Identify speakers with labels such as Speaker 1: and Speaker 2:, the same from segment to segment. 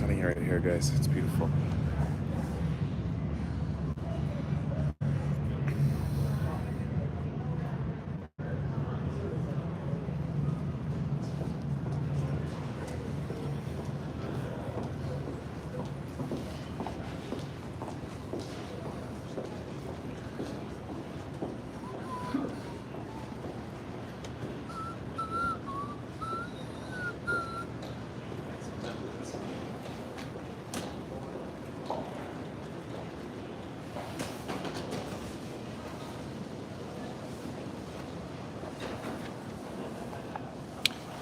Speaker 1: sunny right here, guys. It's beautiful.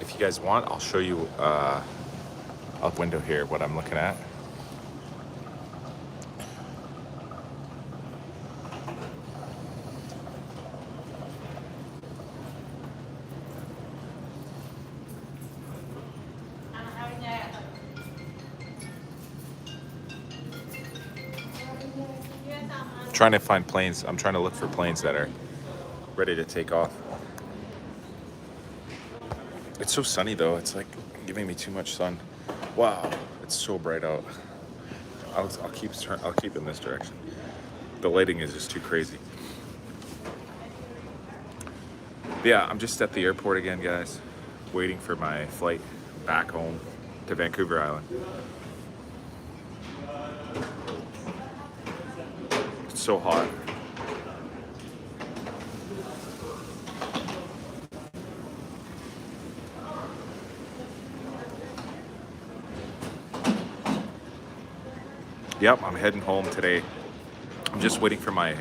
Speaker 1: If you guys want, I'll show you out window here what I'm looking at. Trying to find planes. I'm trying to look for planes that are ready to take off. It's so sunny though. It's like giving me too much sun. Wow, it's so bright out. I'll keep in this direction. The lighting is just too crazy. But yeah, I'm just at the airport again, guys, waiting for my flight back home to Vancouver Island. It's so hot. Yep, I'm heading home today. I'm just waiting for my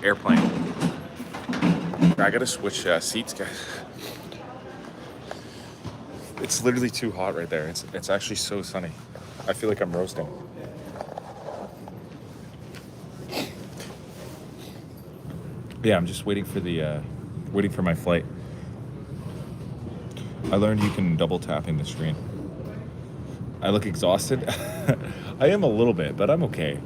Speaker 1: airplane. I gotta switch seats, guys. It's literally too hot right there. It's actually so sunny. I feel like I'm roasting. Yeah, I'm just waiting for my flight. I learned you can double tapping the screen. I look exhausted. I am a little bit, but I'm okay.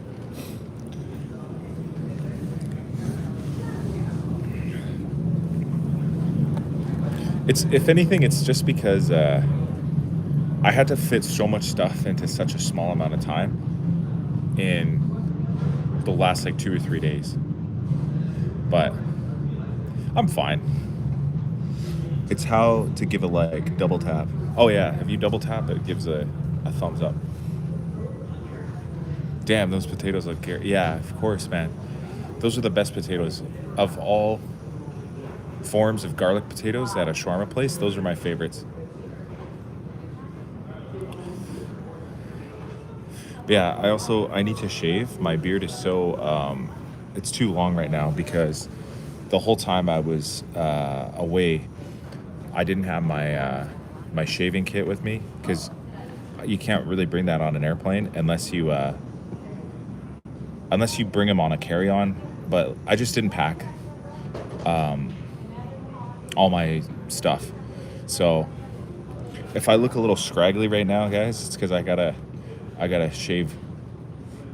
Speaker 1: If anything, it's just because I had to fit so much stuff into such a small amount of time in the last like 2 or 3 days. But I'm fine. It's how to give a like double tap. Oh yeah, if you double tap, it gives a thumbs up. Damn, those potatoes look good. Yeah, of course, man. Those are the best potatoes of all forms of garlic potatoes at a shawarma place. Those are my favorites. Yeah, I need to shave. My beard is so it's too long right now because the whole time I was away, I didn't have my shaving kit with me because you can't really bring that on an airplane unless you bring them on a carry-on. But I just didn't pack all my stuff. So if I look a little scraggly right now, guys, it's because I gotta shave.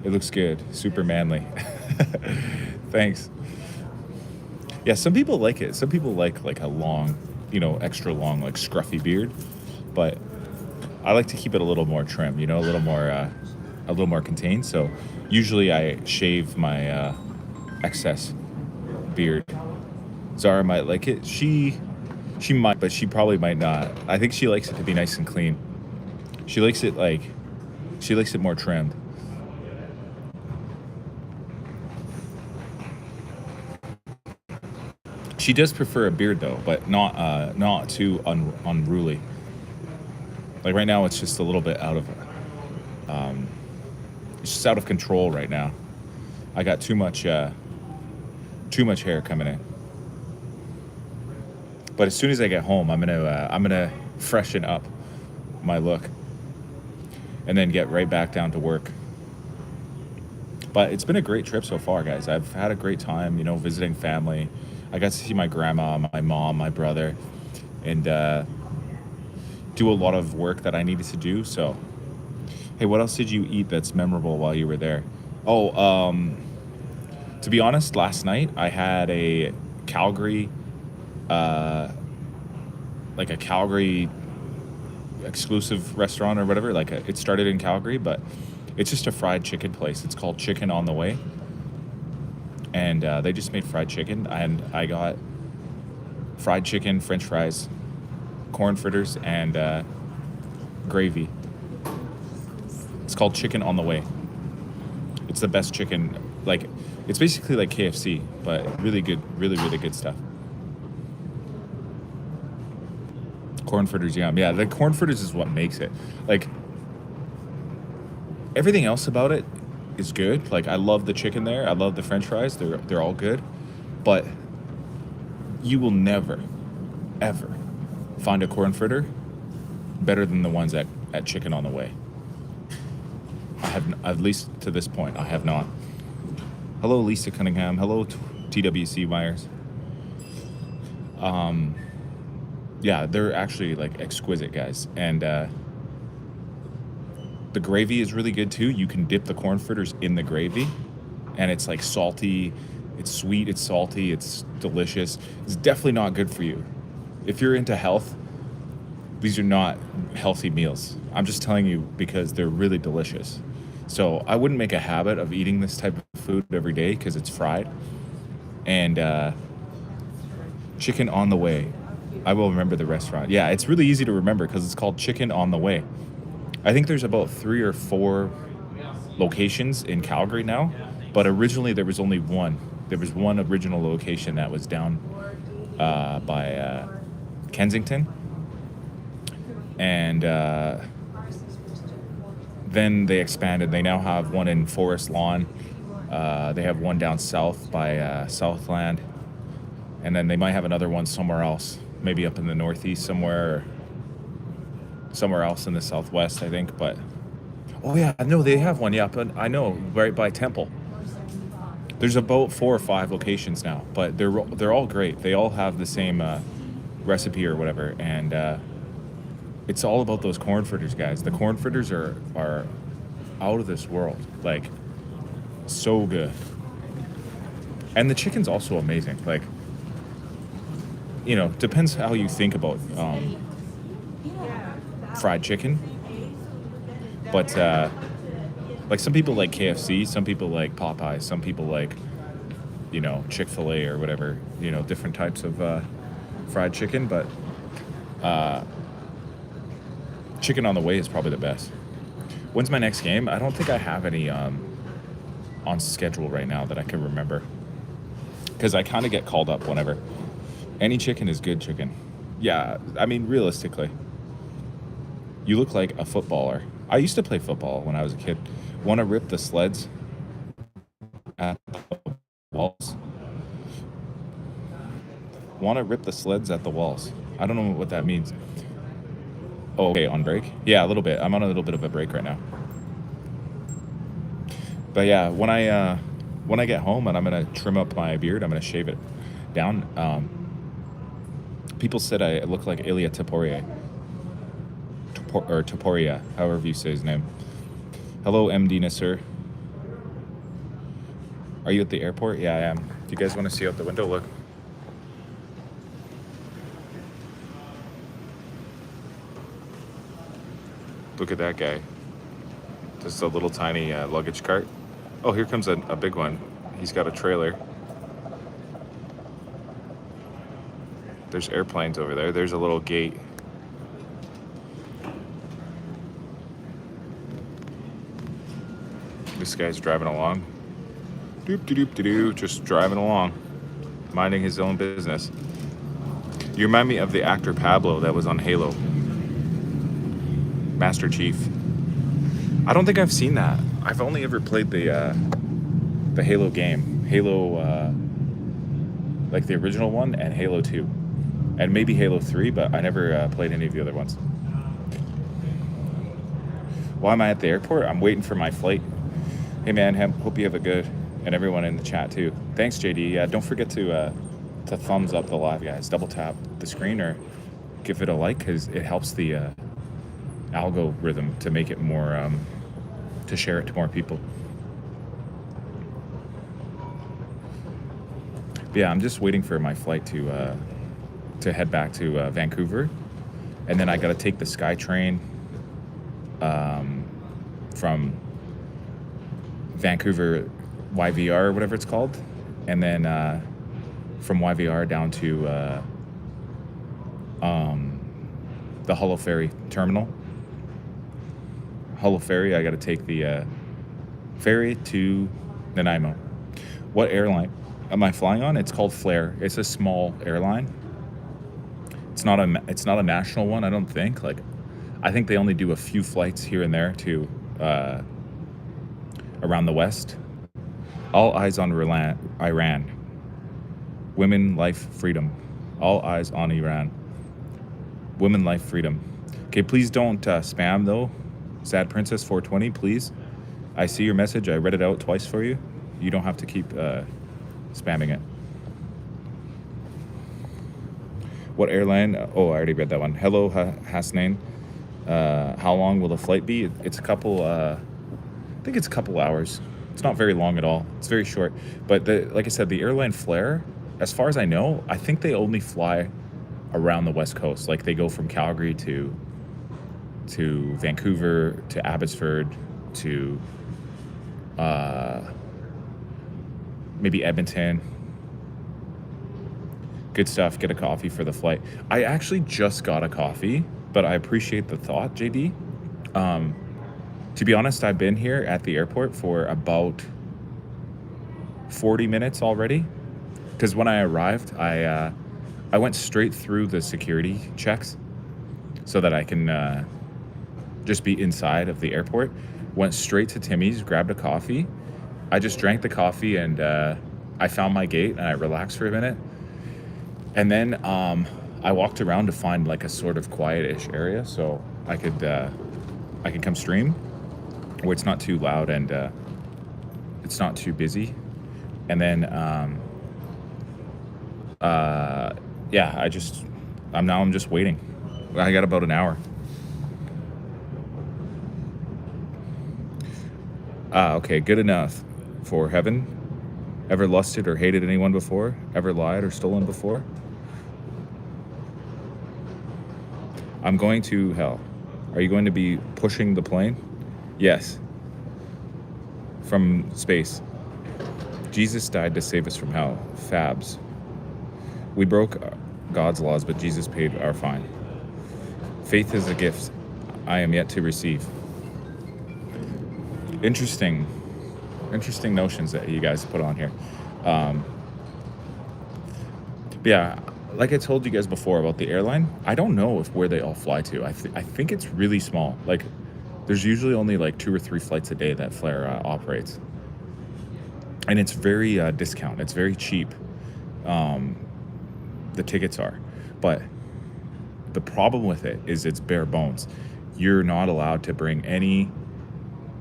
Speaker 1: It looks good, super manly. Thanks. Yeah, some people like it. Some people like a long, extra long, like scruffy beard. But I like to keep it a little more trim, a little more contained. So usually I shave my excess beard. Zara might like it. She might, but she probably might not. I think she likes it to be nice and clean. She likes it more trimmed. She does prefer a beard though, but not too unruly. Like right now, it's just a little bit it's just out of control right now. I got too much hair coming in. But as soon as I get home, I'm gonna freshen up my look, and then get right back down to work. But it's been a great trip so far, guys. I've had a great time, visiting family. I got to see my grandma, my mom, my brother, and do a lot of work that I needed to do. So, hey, what else did you eat that's memorable while you were there? Oh, to be honest, last night I had a Calgary exclusive restaurant or whatever. Like it started in Calgary, but it's just a fried chicken place. It's called Chicken on the Way, and they just made fried chicken. And I got fried chicken, French fries, corn fritters, and gravy. It's called Chicken on the Way. It's the best chicken. Like, it's basically like KFC, but really good, really, really good stuff. Corn fritters, yum. Yeah, the corn fritters is what makes it. Like, everything else about it is good. Like, I love the chicken there. I love the French fries. They're all good. But you will never, ever find a corn fritter better than the ones at Chicken on the Way. I have, at least to this point, I have not. Hello, Lisa Cunningham. Hello, TWC Myers. Yeah, they're actually like exquisite, guys. And the gravy is really good too. You can dip the corn fritters in the gravy, and it's like salty, it's sweet, it's salty, it's delicious. It's definitely not good for you. If you're into health, these are not healthy meals. I'm just telling you because they're really delicious. So I wouldn't make a habit of eating this type of food every day because it's fried. And Chicken on the Way. I will remember the restaurant. Yeah, it's really easy to remember because it's called Chicken on the Way. I think there's about 3 or 4 locations in Calgary now, but originally there was only one. There was one original location that was down by Kensington. And then they expanded. They now have one in Forest Lawn. They have one down south by Southland. And then they might have another one somewhere else, maybe up in the northeast somewhere else in the southwest, I think. But oh yeah, no, they have one. Yeah, but I know, right by Temple. There's about 4 or 5 locations now, but they're all great. They all have the same recipe or whatever, and it's all about those corn fritters, guys. The corn fritters are out of this world, like so good. And the chicken's also amazing. Like, you know, depends how you think about fried chicken. But like some people like KFC, some people like Popeyes, some people like, you know, Chick-fil-A or whatever, you know, different types of fried chicken. But Chicken on the Way is probably the best. When's my next game? I don't think I have any on schedule right now that I can remember, because I kind of get called up whenever. Any chicken is good chicken. Yeah, I mean, realistically. You look like a footballer. I used to play football when I was a kid. Want to rip the sleds at the walls? Want to rip the sleds at the walls? I don't know what that means. Oh, okay, on break? Yeah, a little bit. I'm on a little bit of a break right now. But yeah, when I get home and I'm gonna trim up my beard, I'm gonna shave it down. People said I look like Ilya Taporia, or Taporia, however you say his name. Hello, MD Nasser. Are you at the airport? Yeah, I am. If you guys want to see out the window, look. Look at that guy. Just a little tiny luggage cart. Oh, here comes a big one. He's got a trailer. There's airplanes over there. There's a little gate. This guy's driving along. Doop-de-doop-de-doo, just driving along, minding his own business. You remind me of the actor Pablo that was on Halo. Master Chief. I don't think I've seen that. I've only ever played the Halo game. Halo, like the original one, and Halo 2. And maybe Halo 3, but I never played any of the other ones. Why am I at the airport? I'm waiting for my flight. Hey man, hope you have a good, and everyone in the chat too. Thanks, JD. Yeah, don't forget to thumbs up the live, guys. Double tap the screen or give it a like, because it helps the algorithm to make it more, to share it to more people. But yeah, I'm just waiting for my flight to head back to Vancouver, and then I got to take the SkyTrain from Vancouver YVR or whatever it's called, and then from YVR down to the Hollow Ferry terminal. Hollow Ferry, I got to take the ferry to Nanaimo. What airline am I flying on? It's called Flair. It's a small airline. It's not a national one, I don't think. Like, I think they only do a few flights here and there to around the West. All eyes on Iran. Women, life, freedom. All eyes on Iran. Women, life, freedom. Okay, please don't spam though. Sad Princess 420, please. I see your message. I read it out twice for you. You don't have to keep spamming it. What airline? Oh, I already read that one. Hello, Hasnain. How long will the flight be? It's a couple. I think it's a couple hours. It's not very long at all. It's very short. But like I said, the airline Flair, as far as I know, I think they only fly around the West Coast. Like, they go from Calgary to Vancouver, to Abbotsford, to maybe Edmonton. Good stuff. Get a coffee for the flight. I actually just got a coffee, but I appreciate the thought, JD. To be honest, I've been here at the airport for about 40 minutes already. Because when I arrived, I went straight through the security checks so that I can just be inside of the airport. Went straight to Timmy's, grabbed a coffee. I just drank the coffee, and I found my gate, and I relaxed for a minute. And then I walked around to find like a sort of quiet-ish area so I could come stream where it's not too loud and it's not too busy. And then yeah, I'm just waiting. I got about an hour. Okay, good enough for heaven. Ever lusted or hated anyone before? Ever lied or stolen before? I'm going to hell. Are you going to be pushing the plane? Yes. From space. Jesus died to save us from hell. Fabs. We broke God's laws, but Jesus paid our fine. Faith is a gift I am yet to receive. Interesting notions that you guys put on here. Yeah, like I told you guys before about the airline, I don't know where they all fly to. I think it's really small. Like, there's usually only like 2 or 3 flights a day that Flair operates, and it's very discount. It's very cheap. The tickets are, but the problem with it is it's bare bones. You're not allowed to bring any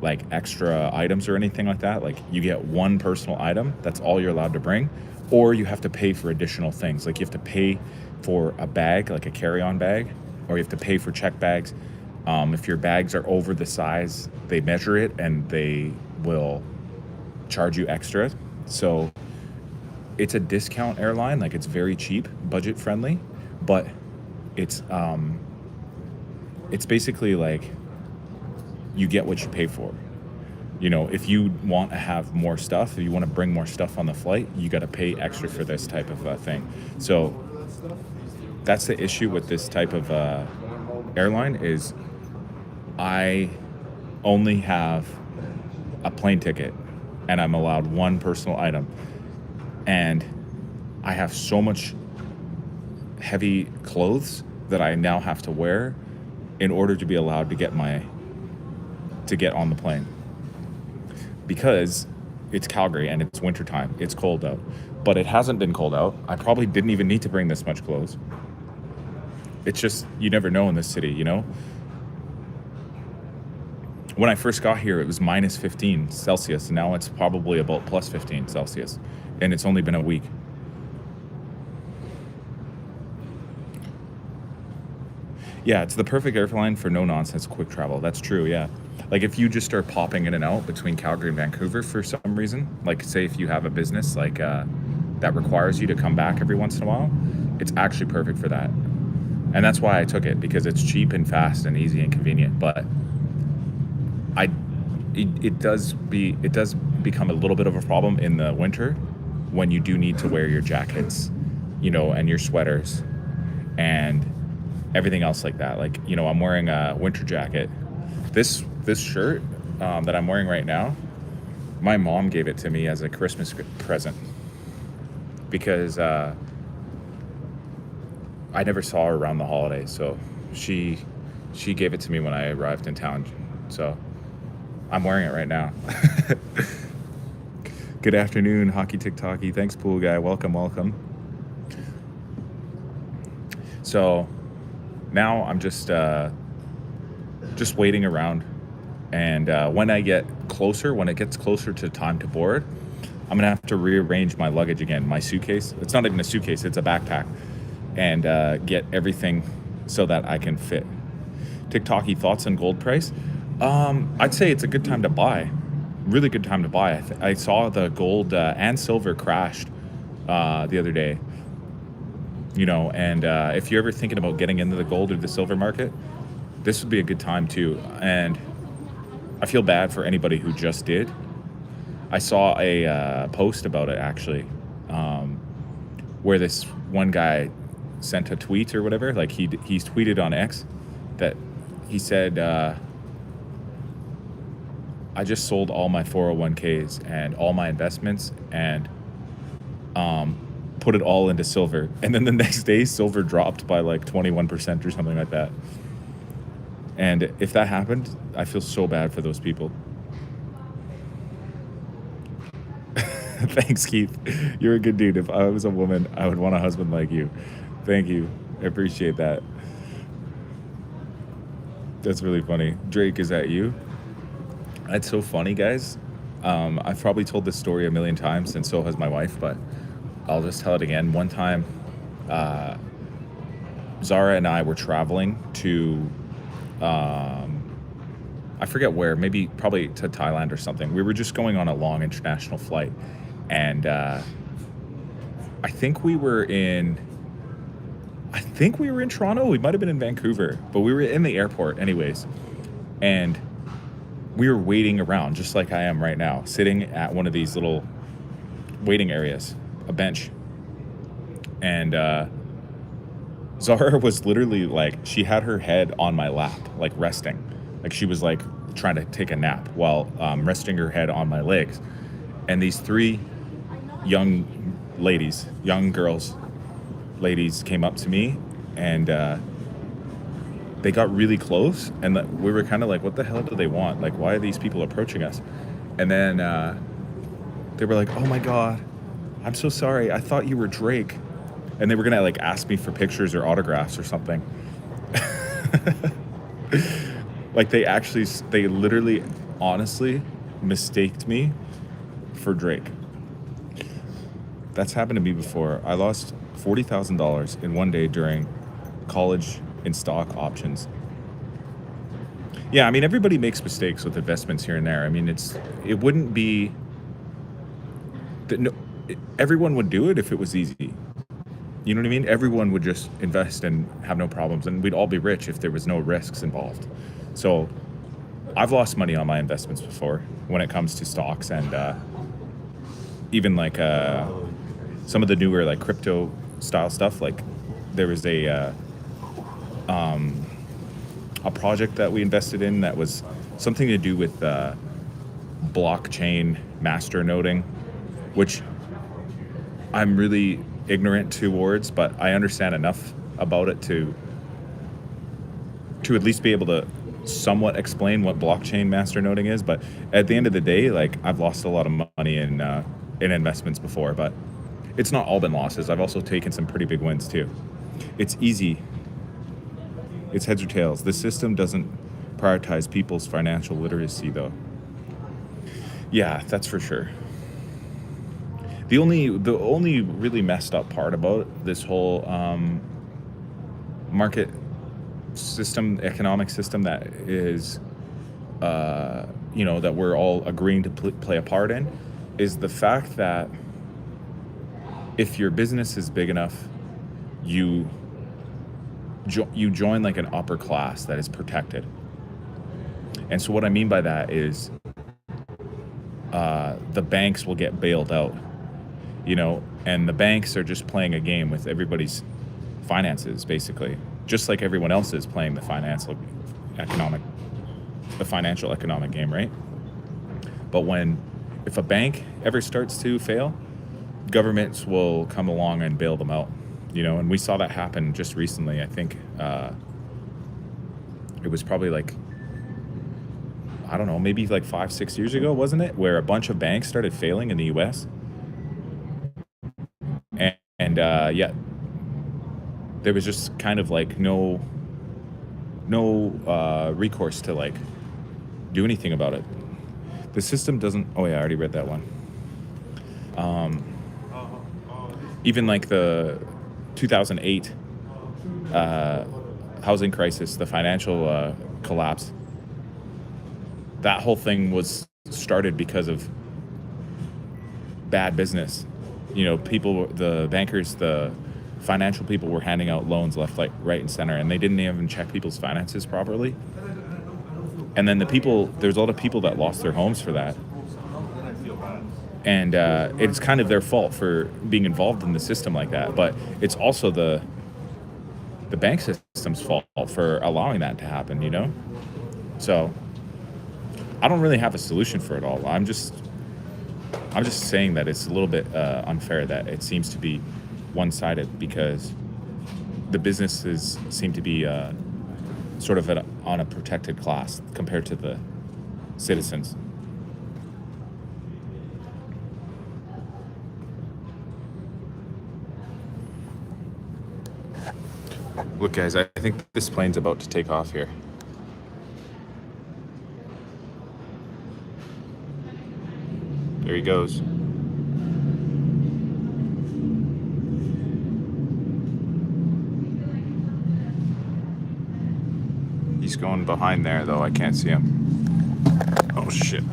Speaker 1: like extra items or anything like that. Like, you get one personal item, that's all you're allowed to bring, or you have to pay for additional things. Like, you have to pay for a bag, like a carry-on bag, or you have to pay for check bags. If your bags are over the size, they measure it and they will charge you extra. So it's a discount airline. Like, it's very cheap, budget friendly, but it's basically like you get what you pay for. You know, if you want to have more stuff, if you want to bring more stuff on the flight, you got to pay extra for this type of thing. So that's the issue with this type of airline is I only have a plane ticket and I'm allowed one personal item. And I have so much heavy clothes that I now have to wear in order to be allowed to get on the plane. Because it's Calgary and it's wintertime, it's cold out. But it hasn't been cold out. I probably didn't even need to bring this much clothes. It's just, you never know in this city, you know? When I first got here, it was minus 15 Celsius. And now it's probably about plus 15 Celsius. And it's only been a week. Yeah, it's the perfect airline for no-nonsense quick travel. That's true, yeah. Like, if you just start popping in and out between Calgary and Vancouver for some reason, like, say if you have a business like that requires you to come back every once in a while, it's actually perfect for that. And that's why I took it, because it's cheap and fast and easy and convenient. But I it does become a little bit of a problem in the winter when you do need to wear your jackets, and your sweaters and everything else like that. Like, I'm wearing a winter jacket. This shirt that I'm wearing right now, my mom gave it to me as a Christmas present because I never saw her around the holidays, so she gave it to me when I arrived in town. So I'm wearing it right now. Good afternoon, HockeyTikTockey. Thanks, pool guy. Welcome. So now I'm just waiting around, and when it gets closer to time to board, I'm gonna have to rearrange my luggage again. My suitcase. It's not even a suitcase. It's a backpack, and get everything so that I can fit. TikToky, thoughts on gold price? I'd say it's a good time to buy. Really good time to buy. I saw the gold and silver crashed the other day. And if you're ever thinking about getting into the gold or the silver market, this would be a good time too. And I feel bad for anybody who just did. I saw a post about it actually, where this one guy sent a tweet or whatever. Like he's tweeted on X that he said, I just sold all my 401ks and all my investments and put it all into silver. And then the next day, silver dropped by like 21% or something like that. And if that happened, I feel so bad for those people. Thanks, Keith. You're a good dude. If I was a woman, I would want a husband like you. Thank you. I appreciate that. That's really funny. Drake, is that you? That's so funny, guys. I've probably told this story a million times, and so has my wife, but I'll just tell it again. One time, Zara and I were traveling to, I forget where, probably to Thailand or something. We were just going on a long international flight, and I think we were in Toronto. We might have been in Vancouver, but we were in the airport anyways, and we were waiting around just like I am right now, sitting at one of these little waiting areas, a bench. And Zara was literally like, she had her head on my lap, like resting. Like she was like trying to take a nap while resting her head on my legs. And these three young ladies came up to me, and they got really close, and we were kind of like, what the hell do they want? Like, why are these people approaching us? And then they were like, oh my God, I'm so sorry. I thought you were Drake. And they were going to like ask me for pictures or autographs or something. Like they literally, honestly mistaked me for Drake. That's happened to me before. I lost $40,000 in one day during college in stock options. Yeah, I mean, everybody makes mistakes with investments here and there. I mean, it wouldn't be that everyone would do it if it was easy. You know what I mean? Everyone would just invest and have no problems, and we'd all be rich if there was no risks involved. So I've lost money on my investments before when it comes to stocks, and even like some of the newer like crypto style stuff. Like there was a project that we invested in that was something to do with blockchain master noding, which I'm really ignorant towards, but I understand enough about it to at least be able to somewhat explain what blockchain master noding is. But at the end of the day, like I've lost a lot of money in investments before, but it's not all been losses. I've also taken some pretty big wins too. It's easy. It's heads or tails. The system doesn't prioritize people's financial literacy, though. Yeah, that's for sure. The only really messed up part about this whole market system, economic system that is, that we're all agreeing to play a part in, is the fact that if your business is big enough, you you join like an upper class that is protected. And so what I mean by that is the banks will get bailed out, and the banks are just playing a game with everybody's finances, basically, just like everyone else is playing the financial economic game, right? But if a bank ever starts to fail, governments will come along and bail them out, and we saw that happen just recently. I think it was probably like, I don't know, maybe like 5-6 years ago, wasn't it? Where a bunch of banks started failing in the US. And yeah, there was just kind of like no recourse to like do anything about it. The system doesn't. Oh yeah, I already read that one. Even like the 2008 housing crisis, the financial collapse, that whole thing was started because of bad business. People, the bankers, the financial people were handing out loans left, right, and center, and they didn't even check people's finances properly. And then there's a lot of people that lost their homes for that. And it's kind of their fault for being involved in the system like that. But it's also the bank system's fault for allowing that to happen, So I don't really have a solution for it all. I'm just saying that it's a little bit unfair that it seems to be one-sided, because the businesses seem to be sort of on a protected class compared to the citizens. Look, guys, I think this plane's about to take off here. There he goes. He's going behind there, though. I can't see him. Oh, shit.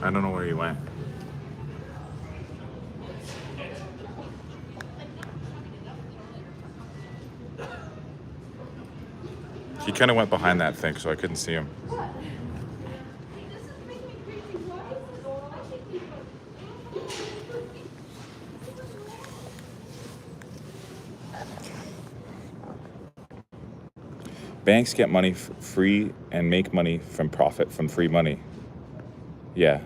Speaker 1: I don't know where he went. He kind of went behind that thing, so I couldn't see him. Banks get money free and make money from profit from free money. Yeah.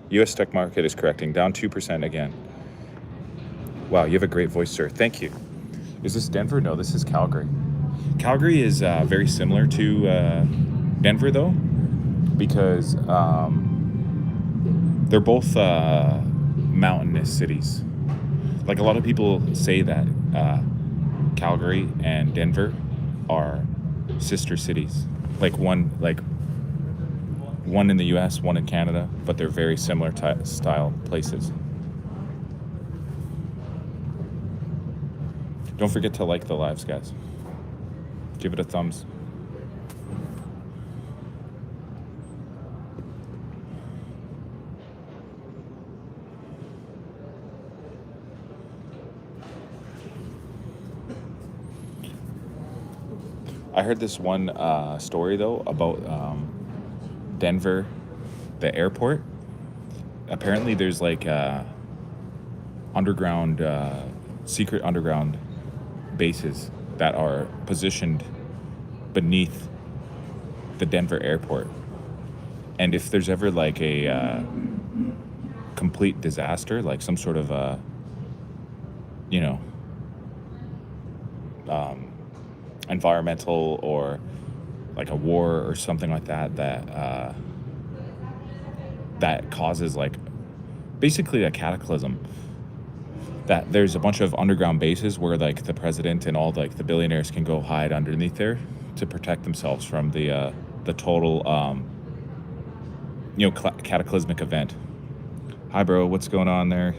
Speaker 1: U.S. stock market is correcting, down 2% again. Wow, you have a great voice, sir. Thank you. Is this Denver? No, this is Calgary. Calgary is very similar to Denver, though, because they're both mountainous cities. Like, a lot of people say that Calgary and Denver are sister cities. Like one in the U.S., one in Canada, but they're very similar style places. Don't forget to like the lives, guys. Give it a thumbs. I heard this one story, though, about Denver, the airport. Apparently there's like secret underground bases that are positioned beneath the Denver airport. And if there's ever like a complete disaster, like some sort of environmental or like a war or something like that, that causes like basically a cataclysm, that there's a bunch of underground bases where like the president and all like the billionaires can go hide underneath there to protect themselves from the total cataclysmic event. Hi bro, what's going on there?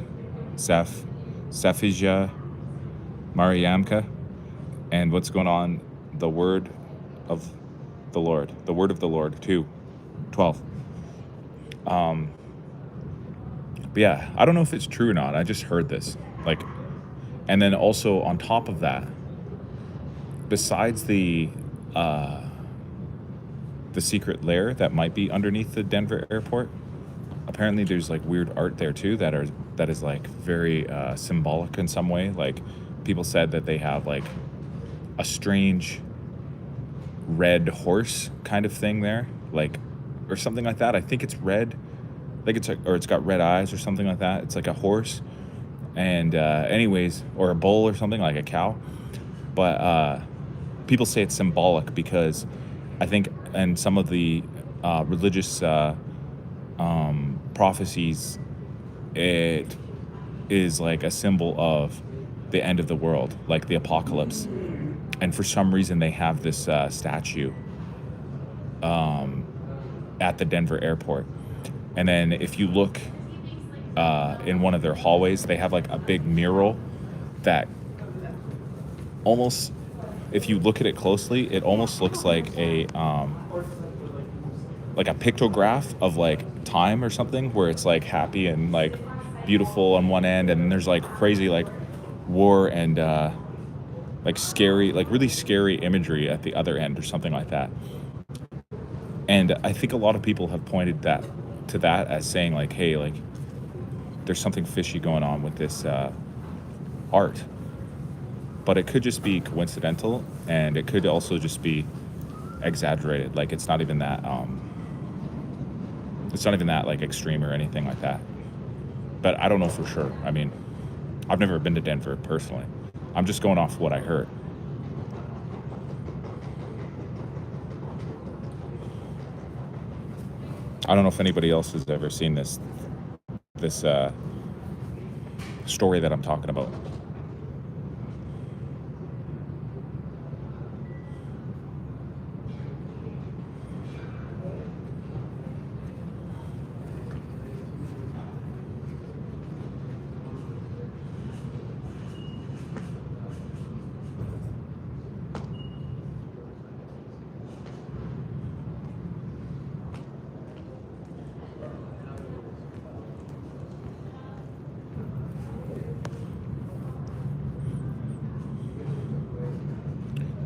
Speaker 1: Sefija Mariamka, and what's going on the word of the Lord. The word of the Lord, 2:12. But yeah, I don't know if it's true or not. I just heard this. Like, and then also on top of that, besides the secret lair that might be underneath the Denver airport, apparently there's like weird art there too that is like very symbolic in some way. Like, people said that they have like a strange red horse kind of thing there, like, or something like that. I think it's red, like it's or it's got red eyes or something like that. It's like a horse, and anyways, or a bull or something, like a cow. But people say it's symbolic because I think in some of the religious prophecies, it is like a symbol of the end of the world, like the apocalypse. And for some reason, they have this statue at the Denver airport. And then if you look in one of their hallways, they have like a big mural that almost, if you look at it closely, it almost looks like a pictograph of like time or something, where it's like happy and like beautiful on one end, and then there's like crazy like war and like scary, like really scary imagery at the other end or something like that. And I think a lot of people have pointed to that as saying like, hey, like there's something fishy going on with this art. But it could just be coincidental, and it could also just be exaggerated. Like, it's not even that like extreme or anything like that. But I don't know for sure. I mean, I've never been to Denver personally. I'm just going off what I heard. I don't know if anybody else has ever seen this story that I'm talking about.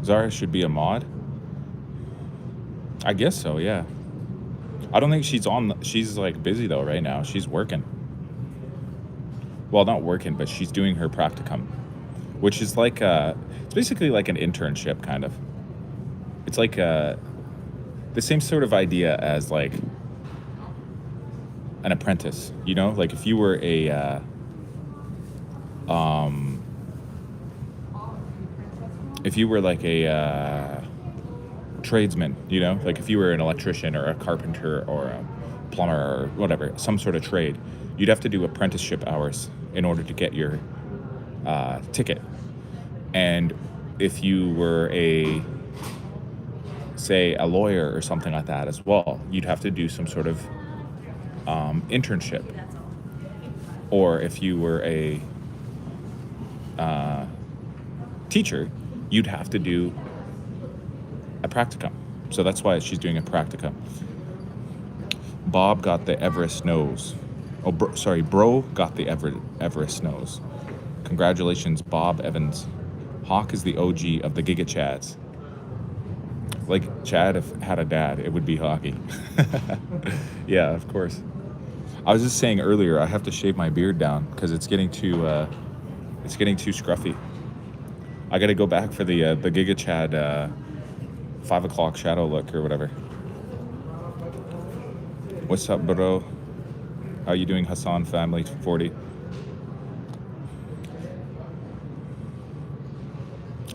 Speaker 1: Zara should be a mod? I guess so, yeah. I don't think she's like busy though right now. She's working. Well, not working, but she's doing her practicum, which is like it's basically like an internship kind of. It's like the same sort of idea as like an apprentice, you know? Like if you were a like a tradesman, you know, like if you were an electrician or a carpenter or a plumber or whatever, some sort of trade, you'd have to do apprenticeship hours in order to get your ticket. And if you were say a lawyer or something like that as well, you'd have to do some sort of internship. Or if you were a teacher, you'd have to do a practicum. So that's why she's doing a practicum. Bob got the Everest nose. Oh, bro got the Everest nose. Congratulations, Bob Evans. Hawk is the OG of the Giga Chads. Like Chad had a dad, it would be Hockey. Yeah, of course. I was just saying earlier, I have to shave my beard down because it's getting too scruffy. I got to go back for the Giga Chad 5 o'clock shadow look or whatever. What's up, bro? How you doing, Hassan family 40?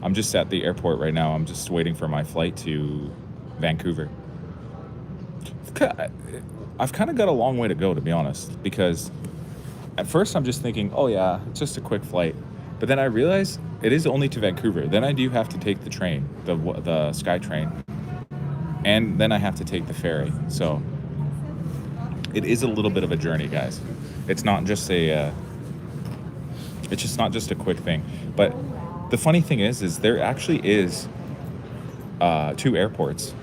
Speaker 1: I'm just at the airport right now. I'm just waiting for my flight to Vancouver. I've kind of got a long way to go, to be honest, because at first I'm just thinking, oh yeah, it's just a quick flight. But then I realize it is only to Vancouver. Then I do have to take the train, the Sky Train, and then I have to take the ferry. So it is a little bit of a journey, guys. It's not just it's just not just a quick thing. But the funny thing is there actually is two airports.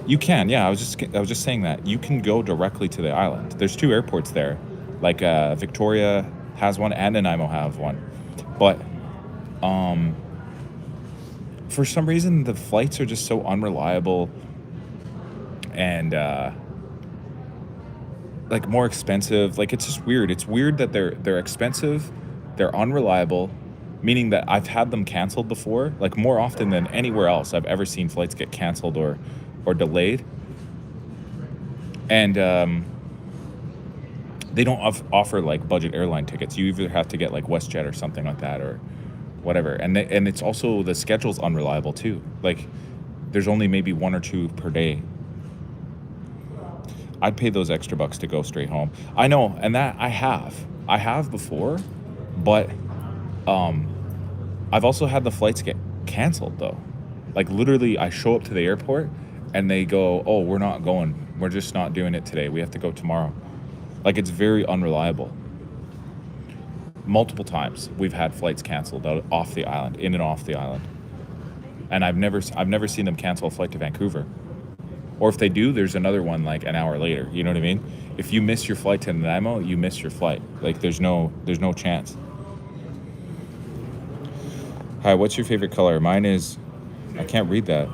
Speaker 1: You can, yeah. I was just saying that you can go directly to the island. There's two airports there, like Victoria has one and Nanaimo have one, but for some reason the flights are just so unreliable and like more expensive. Like it's just weird. It's weird that they're expensive, they're unreliable, meaning that I've had them canceled before, like more often than anywhere else I've ever seen flights get canceled or delayed. And they don't offer like budget airline tickets. You either have to get like WestJet or something like that or whatever. And it's also, the schedule's unreliable too. Like there's only maybe one or two per day. I'd pay those extra bucks to go straight home. I know, and that I have before, but I've also had the flights get canceled though. Like literally I show up to the airport and they go, "Oh, we're not going. We're just not doing it today. We have to go tomorrow." Like it's very unreliable. Multiple times we've had flights canceled off the island, in and off the island. And I've never seen them cancel a flight to Vancouver. Or if they do, there's another one like an hour later. You know what I mean? If you miss your flight to Nanaimo, you miss your flight. Like there's no chance. Hi, what's your favorite color? Mine is, I can't read that.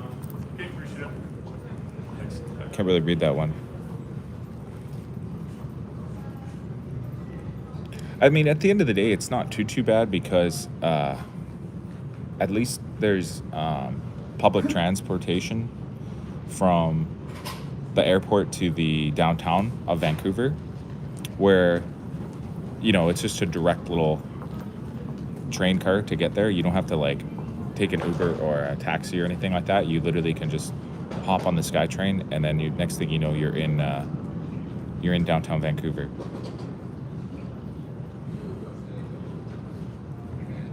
Speaker 1: I can't really read that one. I mean, at the end of the day, it's not too bad because at least there's public transportation from the airport to the downtown of Vancouver, where, you know, it's just a direct little train car to get there. You don't have to like take an Uber or a taxi or anything like that. You literally can just hop on the SkyTrain, and then next thing you know, you're in downtown Vancouver.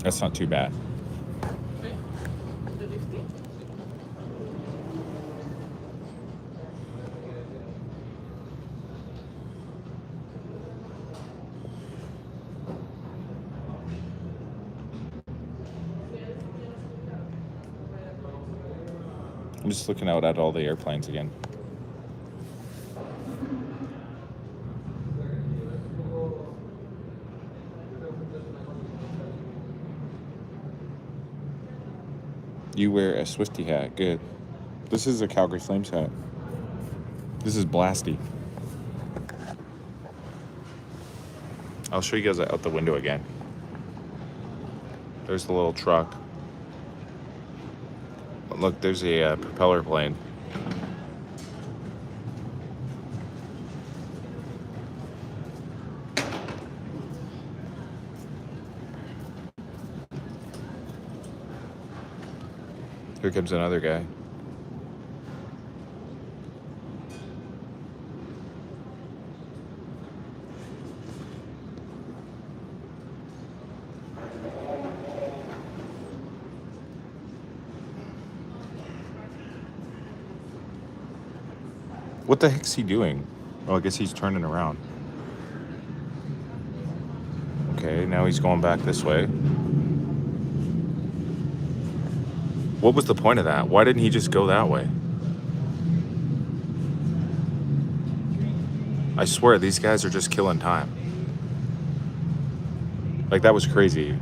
Speaker 1: That's not too bad. I'm just looking out at all the airplanes again. You wear a Swiftie hat. Good. This is a Calgary Flames hat. This is Blasty. I'll show you guys out the window again. There's the little truck. Look, there's a propeller plane. Here comes another guy. What the heck's he doing? Oh, I guess he's turning around. Okay, now he's going back this way. What was the point of that? Why didn't he just go that way? I swear, these guys are just killing time. Like, that was crazy.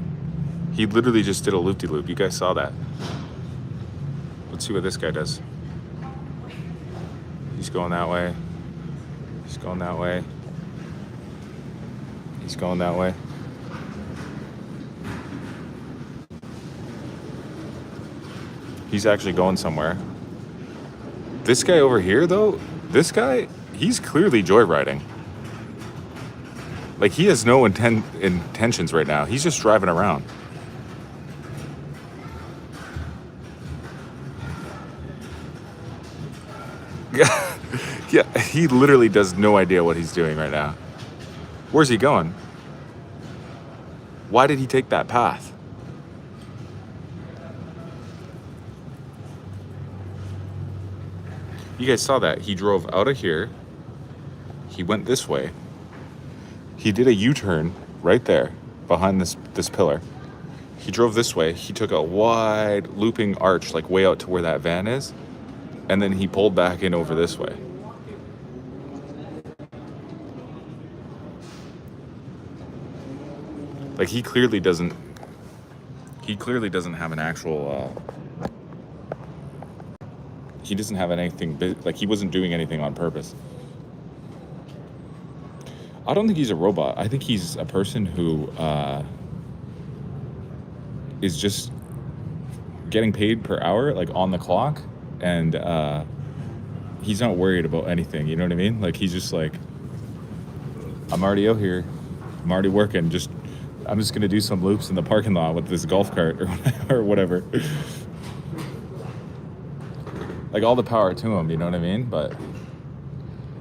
Speaker 1: He literally just did a loop-de-loop. You guys saw that. Let's see what this guy does. He's going that way. He's going that way. He's going that way. He's actually going somewhere. This guy over here, though, this guy, he's clearly joyriding. Like, he has no intentions right now. He's just driving around. Yeah, he literally does no idea what he's doing right now. Where's he going? Why did he take that path? You guys saw that. He drove out of here. He went this way. He did a U-turn right there behind this pillar. He drove this way. He took a wide looping arch, like way out to where that van is. And then he pulled back in over this way. Like he clearly doesn't have an actual, he doesn't have anything, like he wasn't doing anything on purpose. I don't think he's a robot. I think he's a person who is just getting paid per hour, like on the clock, and he's not worried about anything. You know what I mean? Like he's just like, I'm already out here, I'm already working. I'm just gonna do some loops in the parking lot with this golf cart or whatever. Like all the power to him. You know what I mean? But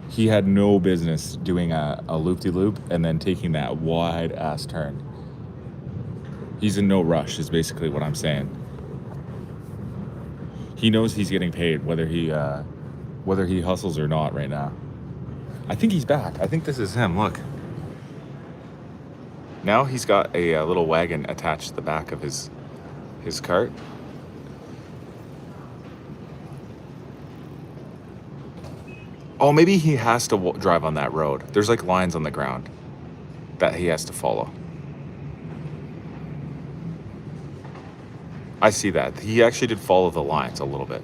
Speaker 1: he had no business doing a loop-de-loop and then taking that wide ass turn. He's in no rush is basically what I'm saying. He knows he's getting paid whether he hustles or not right now. I think he's back. I think this is him. Look. Now he's got a little wagon attached to the back of his cart. Oh, maybe he has to drive on that road. There's like lines on the ground that he has to follow. I see that. He actually did follow the lines a little bit.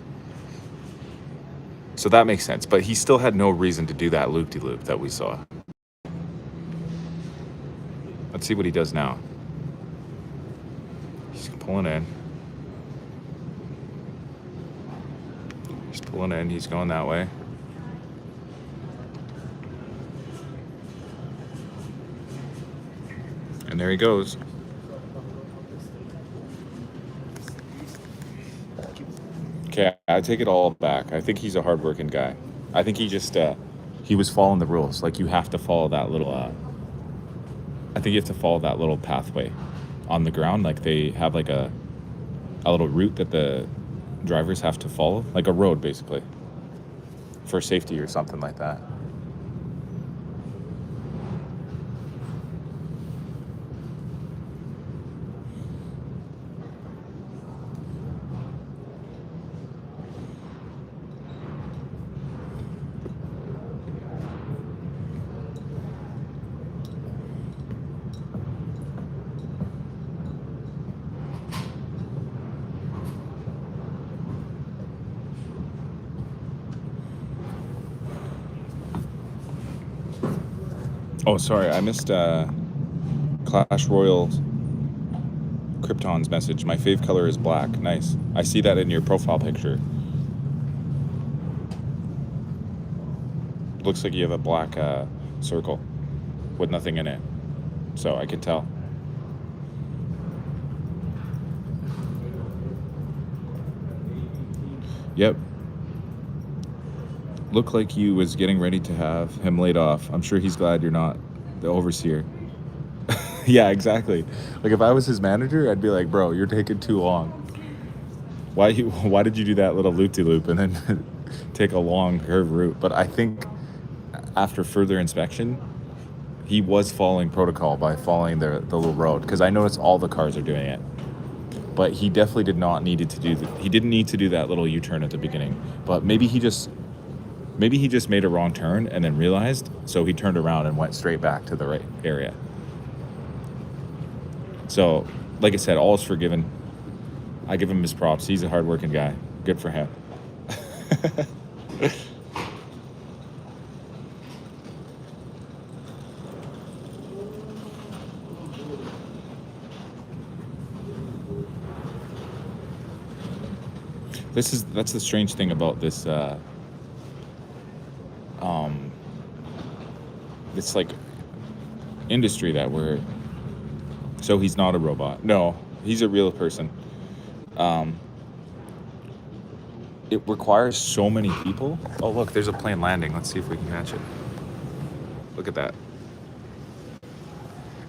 Speaker 1: So that makes sense. But he still had no reason to do that loop-de-loop that we saw. Let's see what he does now. He's pulling in. He's pulling in. He's going that way. And there he goes. Okay, I take it all back. I think he's a hardworking guy. I think he just, he was following the rules. Like you have to follow that little, I think you have to follow that little pathway on the ground. Like they have like a little route that the drivers have to follow. Like a road basically. For safety or something like that. Oh, sorry, I missed Clash Royale Krypton's message. My fave color is black. Nice. I see that in your profile picture. Looks like you have a black circle with nothing in it. So I can tell. Yep. Looked like you was getting ready to have him laid off. I'm sure he's glad you're not the overseer. Yeah, exactly. Like if I was his manager, I'd be like, bro, you're taking too long. Why did you do that little loop-de-loop and then take a long curve route? But I think after further inspection, he was following protocol by following the little road, because I noticed all the cars are doing it. But he definitely did not needed to do that. He didn't need to do that little U-turn at the beginning. But maybe he just made a wrong turn and then realized, so he turned around and went straight back to the right area. So, like I said, all is forgiven. I give him his props. He's a hardworking guy. Good for him. That's the strange thing about this this like industry that we're. So he's not a robot. No, he's a real person. It requires so many people. Oh look, there's a plane landing. Let's see if we can catch it. Look at that.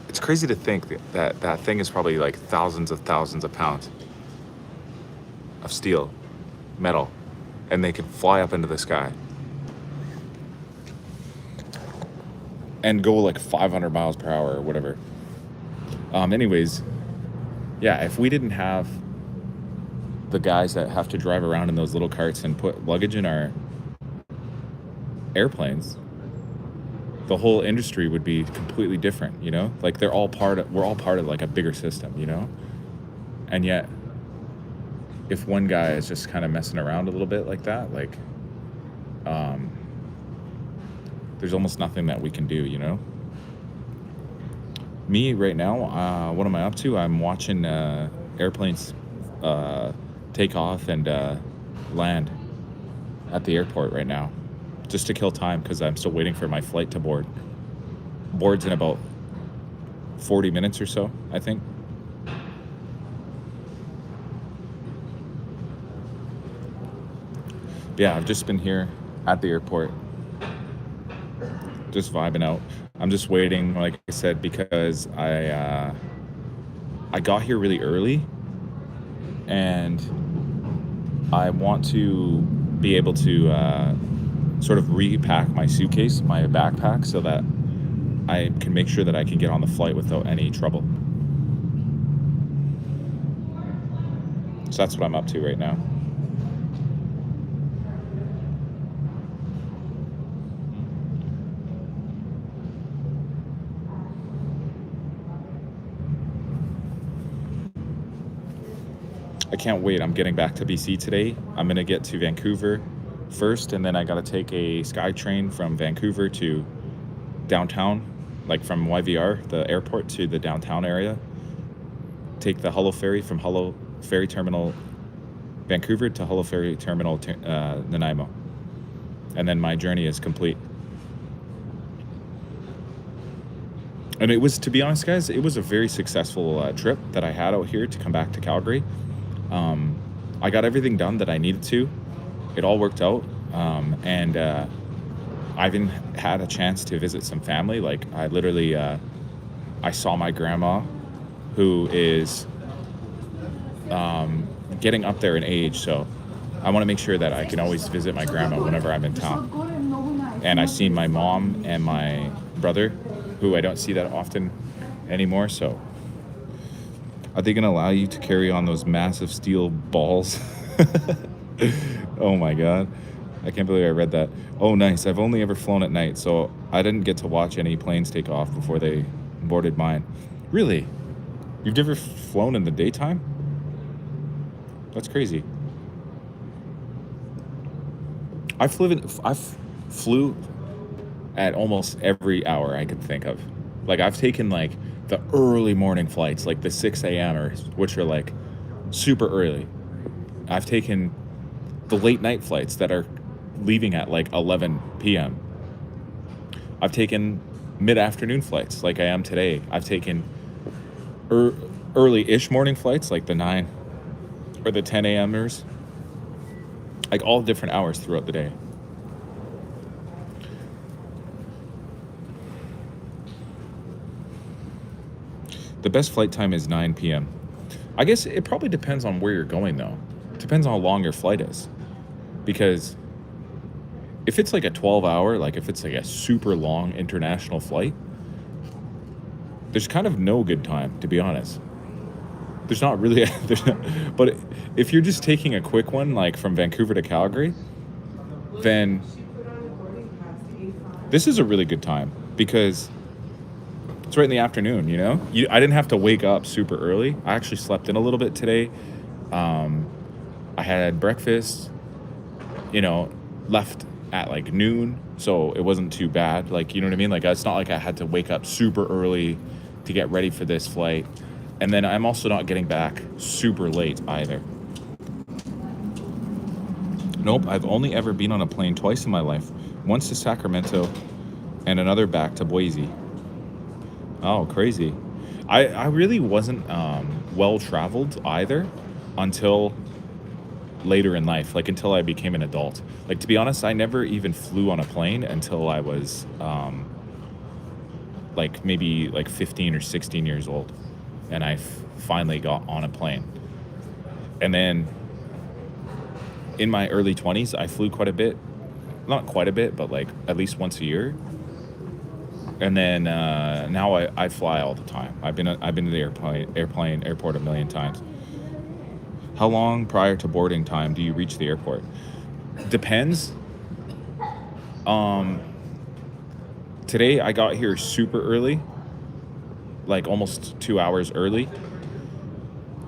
Speaker 1: It's crazy to think that thing is probably like thousands of pounds of steel, metal, and they can fly up into the sky and go like 500 miles per hour or whatever. Anyways, Yeah, if we didn't have the guys that have to drive around in those little carts and put luggage in our airplanes, the whole industry would be completely different, you know? Like we're all part of like a bigger system, you know? And yet if one guy is just kind of messing around a little bit like that, like um there's almost nothing that we can do, you know? Me right now, what am I up to? I'm watching airplanes take off and land at the airport right now, just to kill time because I'm still waiting for my flight to board. Boards in about 40 minutes or so, I think. Yeah, I've just been here at the airport, just vibing out. I'm just waiting, like I said, because I got here really early, and I want to be able to sort of repack my suitcase, my backpack, so that I can make sure that I can get on the flight without any trouble. So that's what I'm up to right now. I can't wait. I'm getting back to BC today. I'm going to get to Vancouver first, and then I got to take a SkyTrain from Vancouver to downtown, like from YVR, the airport, to the downtown area. Take the Hullo Ferry from Hullo Ferry Terminal, Vancouver, to Hullo Ferry Terminal, Nanaimo. And then my journey is complete. And it was, to be honest, guys, it was a very successful trip that I had out here to come back to Calgary. I got everything done that I needed to. It all worked out. And I even had a chance to visit some family. Like I literally, I saw my grandma, who is getting up there in age. So I want to make sure that I can always visit my grandma whenever I'm in town. And I've seen my mom and my brother, who I don't see that often anymore. So are they going to allow you to carry on those massive steel balls? Oh my God. I can't believe I read that. Oh, nice. I've only ever flown at night, so I didn't get to watch any planes take off before they boarded mine. Really? You've never flown in the daytime? That's crazy. I've flew at almost every hour I could think of. Like I've taken like the early morning flights, like the 6 a.m.ers, which are like super early. I've taken the late night flights that are leaving at like 11 p.m. I've taken mid-afternoon flights like I am today. I've taken early-ish morning flights like the 9 or the 10 a.m.ers, like all different hours throughout the day. The best flight time is 9 p.m. I guess it probably depends on where you're going, though. It depends on how long your flight is. Because if it's like a 12-hour, like if it's like a super long international flight, there's kind of no good time, to be honest. There's not really, but if you're just taking a quick one, like from Vancouver to Calgary, then this is a really good time because it's right in the afternoon, you know? I didn't have to wake up super early. I actually slept in a little bit today. I had breakfast, left at like noon, so it wasn't too bad. Like, you know what I mean? Like, it's not like I had to wake up super early to get ready for this flight. And then I'm also not getting back super late either. Nope, I've only ever been on a plane twice in my life. Once to Sacramento and another back to Boise. Oh, crazy. I really wasn't well-traveled either until later in life, like until I became an adult. Like, to be honest, I never even flew on a plane until I was like maybe like 15 or 16 years old. And I finally got on a plane. And then in my early 20s, I flew quite a bit. Not quite a bit, but like at least once a year. And then now I fly all the time. I've been to the airport a million times. How long prior to boarding time do you reach the airport? Depends. Um, Today I got here super early, like almost 2 hours early,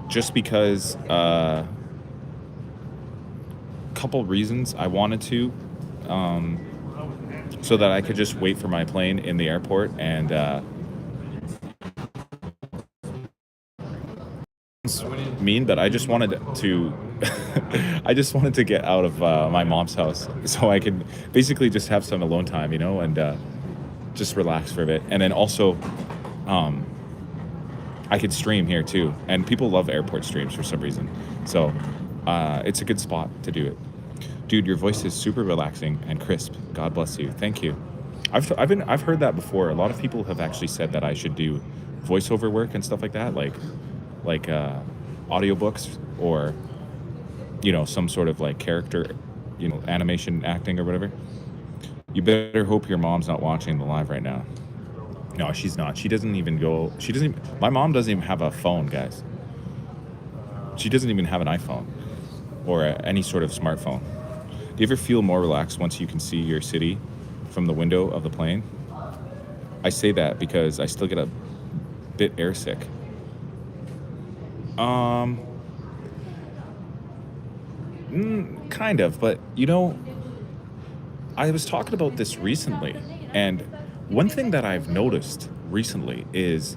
Speaker 1: just because couple reasons. I wanted to, so that I could just wait for my plane in the airport, and it's mean, but I just wanted to I just wanted to get out of my mom's house so I could basically just have some alone time, and just relax for a bit. And then also I could stream here too, and people love airport streams for some reason, so it's a good spot to do it. Dude, your voice is super relaxing and crisp. God bless you. Thank you. I've heard that before. A lot of people have actually said that I should do voiceover work and stuff like that, like audiobooks, or some sort of like character, animation acting or whatever. You better hope your mom's not watching the live right now. No, she's not. She doesn't even go. My mom doesn't even have a phone, guys. She doesn't even have an iPhone or any sort of smartphone. Do you ever feel more relaxed once you can see your city from the window of the plane? I say that because I still get a bit airsick. Kind of, but I was talking about this recently, and one thing that I've noticed recently is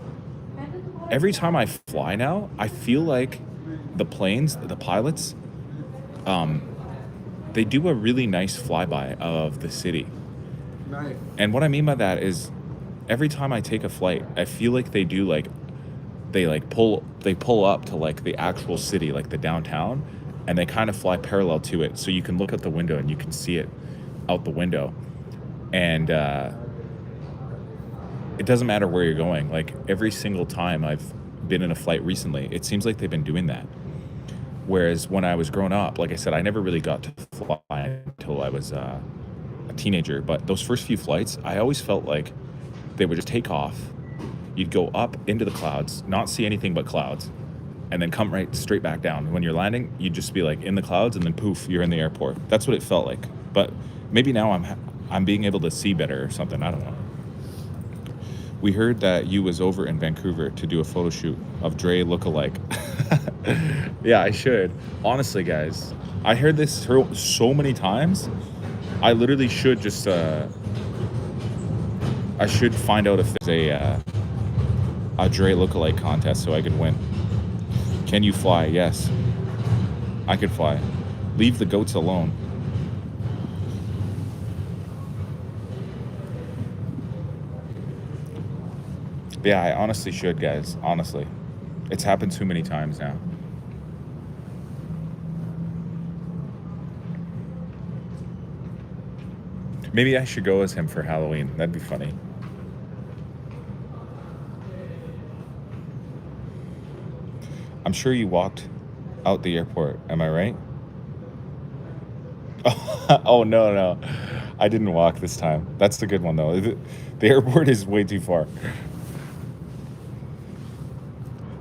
Speaker 1: every time I fly now, I feel like the pilots, they do a really nice flyby of the city.
Speaker 2: Nice.
Speaker 1: And what I mean by that is every time I take a flight, I feel like they pull up to like the actual city, like the downtown, and they kind of fly parallel to it, so you can look out the window and you can see it out the window. And it doesn't matter where you're going. Like every single time I've been in a flight recently, it seems like they've been doing that. Whereas when I was growing up, like I said, I never really got to fly until I was a teenager. But those first few flights, I always felt like they would just take off. You'd go up into the clouds, not see anything but clouds, and then come right straight back down. When you're landing, you'd just be like in the clouds, and then poof, you're in the airport. That's what it felt like. But maybe now I'm being able to see better or something. I don't know. We heard that you was over in Vancouver to do a photo shoot of Dre lookalike. Yeah, I should. Honestly, guys, I heard this so many times. I literally should just I should find out if there's a Dre lookalike contest so I could win. Can you fly? Yes, I could fly. Leave the goats alone. Yeah, I honestly should, guys. Honestly. It's happened too many times now. Maybe I should go as him for Halloween. That'd be funny. I'm sure you walked out the airport. Am I right? Oh, no. I didn't walk this time. That's the good one, though. The airport is way too far.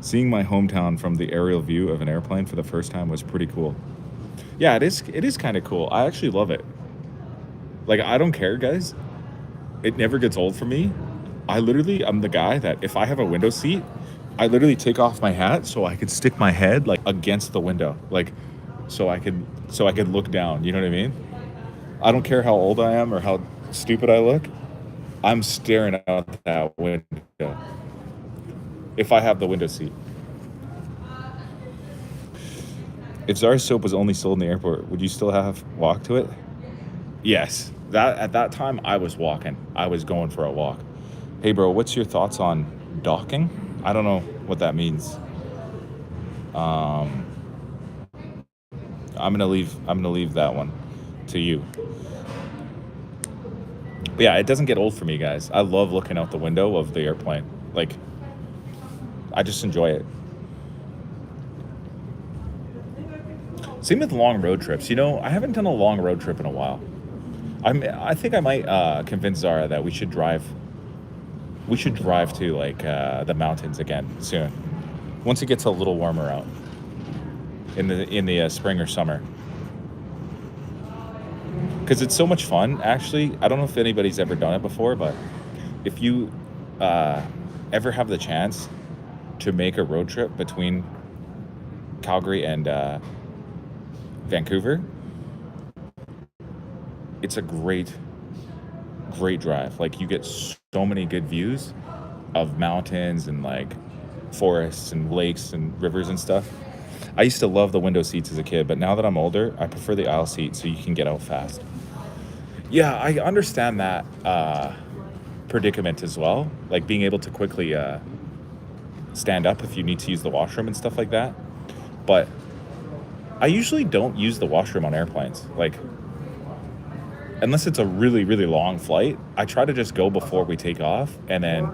Speaker 1: Seeing my hometown from the aerial view of an airplane for the first time was pretty cool. Yeah, it is kind of cool. I actually love it. Like, I don't care, guys. It never gets old for me. I'm the guy that if I have a window seat, I literally take off my hat so I could stick my head like against the window, like so I could look down. You know what I mean? I don't care how old I am or how stupid I look. I'm staring out that window. If I have the window seat. If Zara's soap was only sold in the airport, would you still have walked to it? Yes. At that time, I was walking. I was going for a walk. Hey, bro, what's your thoughts on docking? I don't know what that means. I'm gonna leave that one to you. But yeah, it doesn't get old for me, guys. I love looking out the window of the airplane. Like, I just enjoy it. Same with long road trips. I haven't done a long road trip in a while. I think I might convince Zara that we should drive We should drive to like the mountains again soon, once it gets a little warmer out in the spring or summer. Because it's so much fun. Actually, I don't know if anybody's ever done it before, but if you ever have the chance to make a road trip between Calgary and Vancouver, it's a great drive. Like, you get so many good views of mountains and like forests and lakes and rivers and stuff. I used to love the window seats as a kid, but now that I'm older, I prefer the aisle seat so you can get out fast. Yeah, I understand that predicament as well, like being able to quickly stand up if you need to use the washroom and stuff like that. But I usually don't use the washroom on airplanes. Like, unless it's a really, really long flight, I try to just go before we take off and then,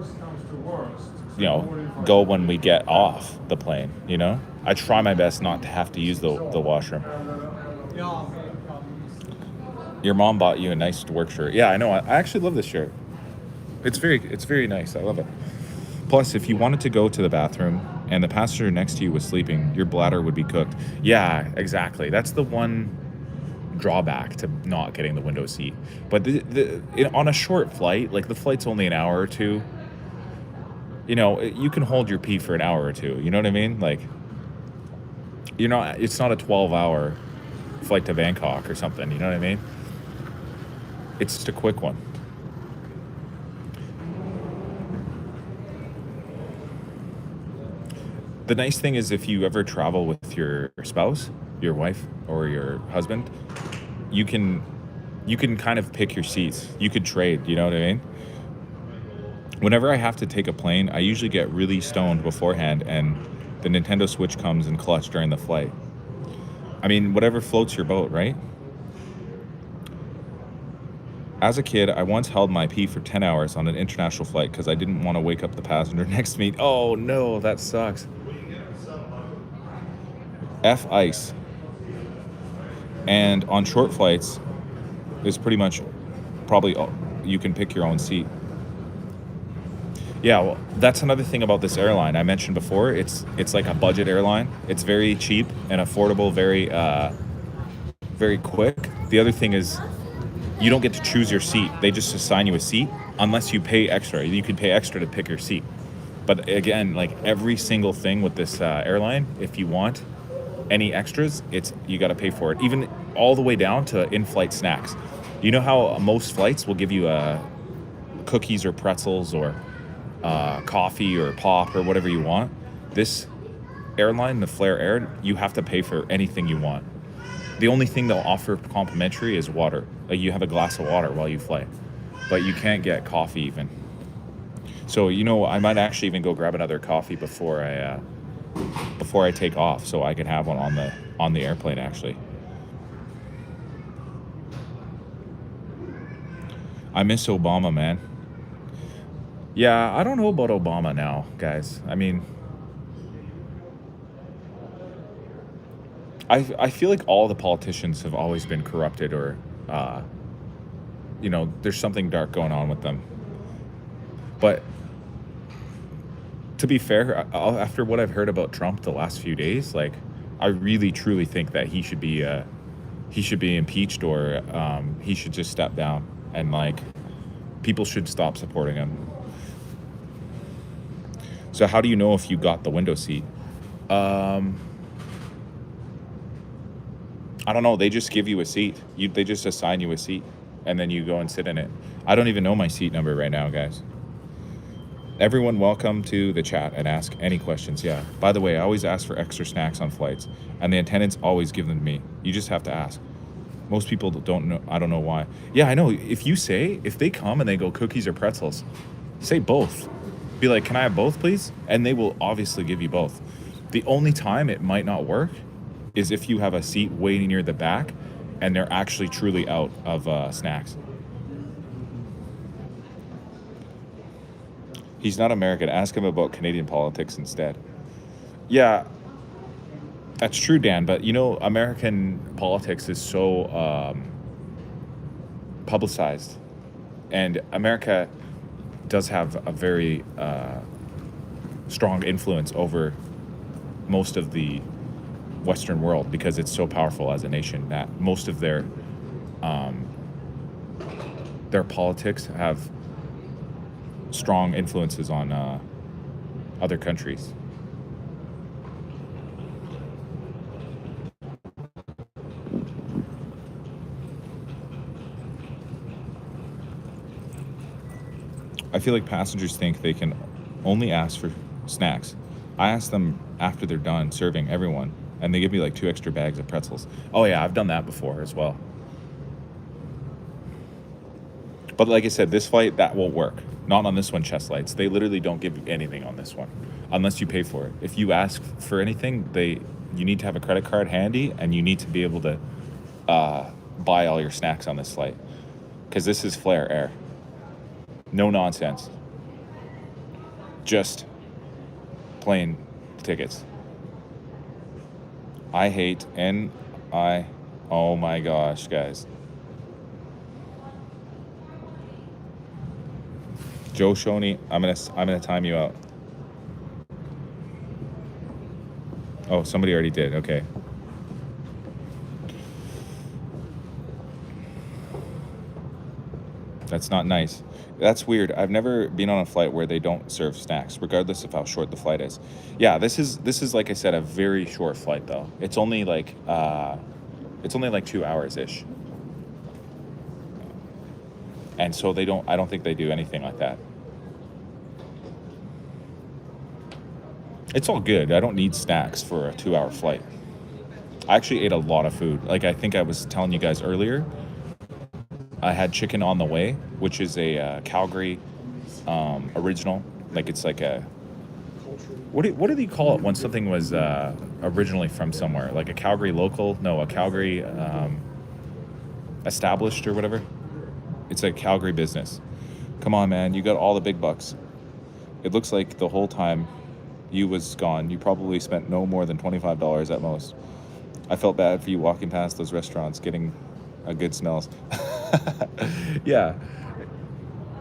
Speaker 1: go when we get off the plane, I try my best not to have to use the washroom. Your mom bought you a nice work shirt. Yeah, I know. I actually love this shirt. It's very nice. I love it. Plus, if you wanted to go to the bathroom and the passenger next to you was sleeping, your bladder would be cooked. Yeah, exactly. That's the one drawback to not getting the window seat. But on a short flight, like the flight's only an hour or two, you can hold your pee for an hour or two. You know what I mean? Like, it's not a 12-hour flight to Bangkok or something. You know what I mean? It's just a quick one. The nice thing is, if you ever travel with your spouse, your wife, or your husband, you can kind of pick your seats. You could trade, you know what I mean? Whenever I have to take a plane, I usually get really stoned beforehand, and the Nintendo Switch comes in clutch during the flight. I mean, whatever floats your boat, right? As a kid, I once held my pee for 10 hours on an international flight because I didn't want to wake up the passenger next to me. Oh no, that sucks. F ice. And on short flights, it's pretty much probably you can pick your own seat. Yeah, well, that's another thing about this airline I mentioned before. It's like a budget airline. It's very cheap and affordable, very quick. The other thing is, you don't get to choose your seat. They just assign you a seat unless you pay extra. You can pay extra to pick your seat. But again, like every single thing with this airline, if you want any extras, you got to pay for it. Even all the way down to in-flight snacks. You know how most flights will give you cookies or pretzels or coffee or pop or whatever you want? This airline, the Flair Air, you have to pay for anything you want. The only thing they'll offer complimentary is water. Like, you have a glass of water while you fly, but you can't get coffee even. So, I might actually even go grab another coffee before I take off, so I can have one on the airplane actually. I miss Obama, man. Yeah, I don't know about Obama now, guys. I mean, I feel like all the politicians have always been corrupted, or there's something dark going on with them. But to be fair, after what I've heard about Trump the last few days, like, I really truly think that he should be impeached, or he should just step down, and like, people should stop supporting him. So how do you know if you got the window seat? I don't know. They just give you a seat. They just assign you a seat, and then you go and sit in it. I don't even know my seat number right now, guys. Everyone, welcome to the chat and ask any questions. Yeah. By the way, I always ask for extra snacks on flights, and the attendants always give them to me. You just have to ask. Most people don't know. I don't know why. Yeah, I know. If they come and they go cookies or pretzels, say both. Be like, can I have both, please? And they will obviously give you both. The only time it might not work is if you have a seat way near the back and they're actually truly out of snacks. He's not American. Ask him about Canadian politics instead. Yeah, that's true, Dan. But, American politics is so publicized. And America, does have a very strong influence over most of the Western world because it's so powerful as a nation that most of their politics have strong influences on other countries. I feel like passengers think they can only ask for snacks. I ask them after they're done serving everyone, and they give me like 2 extra bags of pretzels. Oh yeah, I've done that before as well. But like I said, this flight, that won't work. Not on this one, Chest Lights. They literally don't give you anything on this one unless you pay for it. If you ask for anything, you need to have a credit card handy, and you need to be able to buy all your snacks on this flight because this is Flair Air. No nonsense. Just plain tickets. I hate oh my gosh, guys. Joe Shoney, I'm gonna time you out. Oh, somebody already did. Okay. That's not nice. That's weird. I've never been on a flight where they don't serve snacks, regardless of how short the flight is. Yeah, this is like I said, a very short flight though. It's only like 2 hours ish. And so I don't think they do anything like that. It's all good. I don't need snacks for a 2-hour flight. I actually ate a lot of food. Like I think I was telling you guys earlier, I had chicken on the way, which is a Calgary original. Like it's like a what do they call it when something was originally from somewhere? Like a Calgary local? No, a Calgary established or whatever. It's a Calgary business. Come on, man, you got all the big bucks. It looks like the whole time you was gone, you probably spent no more than $25 at most. I felt bad for you walking past those restaurants, getting a good smells. Yeah,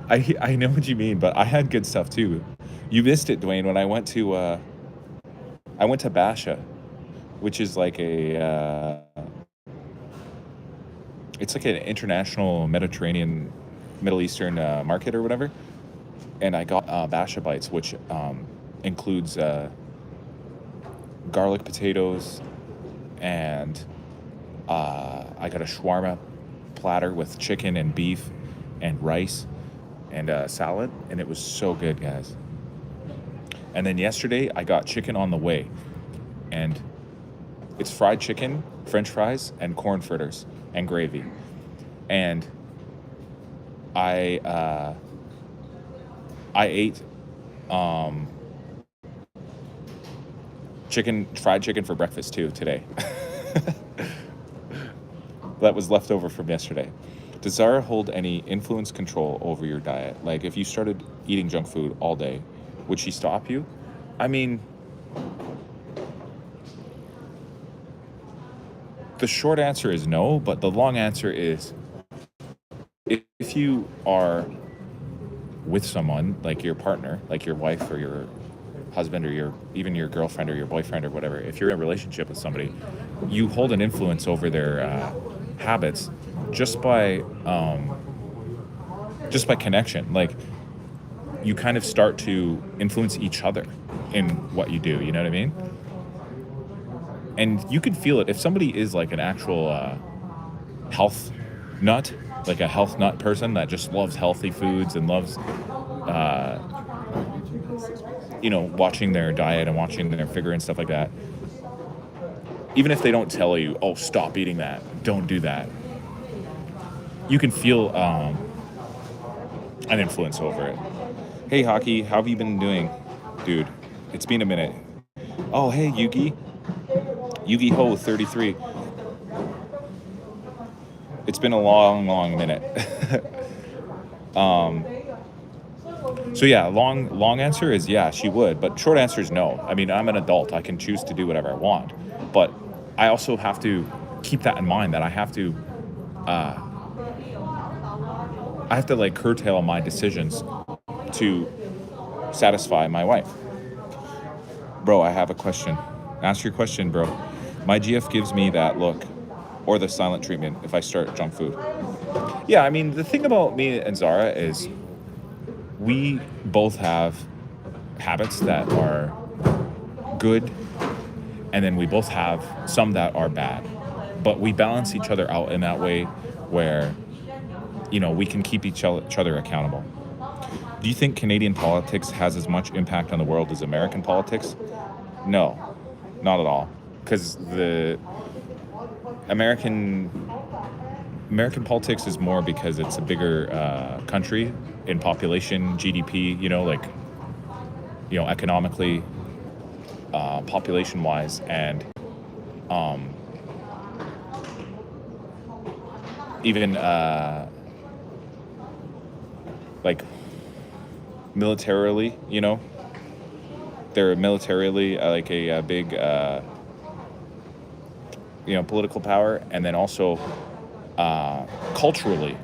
Speaker 1: I know what you mean, but I had good stuff too. You missed it, Dwayne, when I went to Basha, which is like it's like an international Mediterranean, Middle Eastern market or whatever, and I got Basha bites, which includes garlic potatoes, and I got a shawarma platter with chicken and beef and rice and salad, and it was so good, guys. And then yesterday I got chicken on the way, and it's fried chicken, french fries, and corn fritters and gravy. And I ate fried chicken for breakfast too today. That was left over from yesterday. Does Zara hold any influence control over your diet? Like if you started eating junk food all day, would she stop you? I mean, the short answer is no, but the long answer is if you are with someone, like your partner, like your wife or your husband or even your girlfriend or your boyfriend or whatever, if you're in a relationship with somebody, you hold an influence over their habits just by connection. Like you kind of start to influence each other in what you do, you know what I mean? And you can feel it if somebody is like an actual health nut, like a health nut person that just loves healthy foods and loves watching their diet and watching their figure and stuff like that. Even if they don't tell you, oh, stop eating that, don't do that, you can feel an influence over it. Hey, Hockey, how have you been doing? Dude, it's been a minute. Oh, hey, Yugi-Ho 33. It's been a long minute. So yeah, long answer is yeah, she would, but short answer is no. I mean, I'm an adult. I can choose to do whatever I want, but I also have to keep that in mind that I have to like curtail my decisions to satisfy my wife. Bro, I have a question. Ask your question, bro. My GF gives me that look or the silent treatment if I start junk food. Yeah, I mean, the thing about me and Zara is we both have habits that are good, and then we both have some that are bad. But we balance each other out in that way where, we can keep each other accountable. Do you think Canadian politics has as much impact on the world as American politics? No, not at all. Because the American politics is more because it's a bigger country in population, GDP, economically, population-wise, and even like militarily, they're militarily like a big, political power, and then also culturally,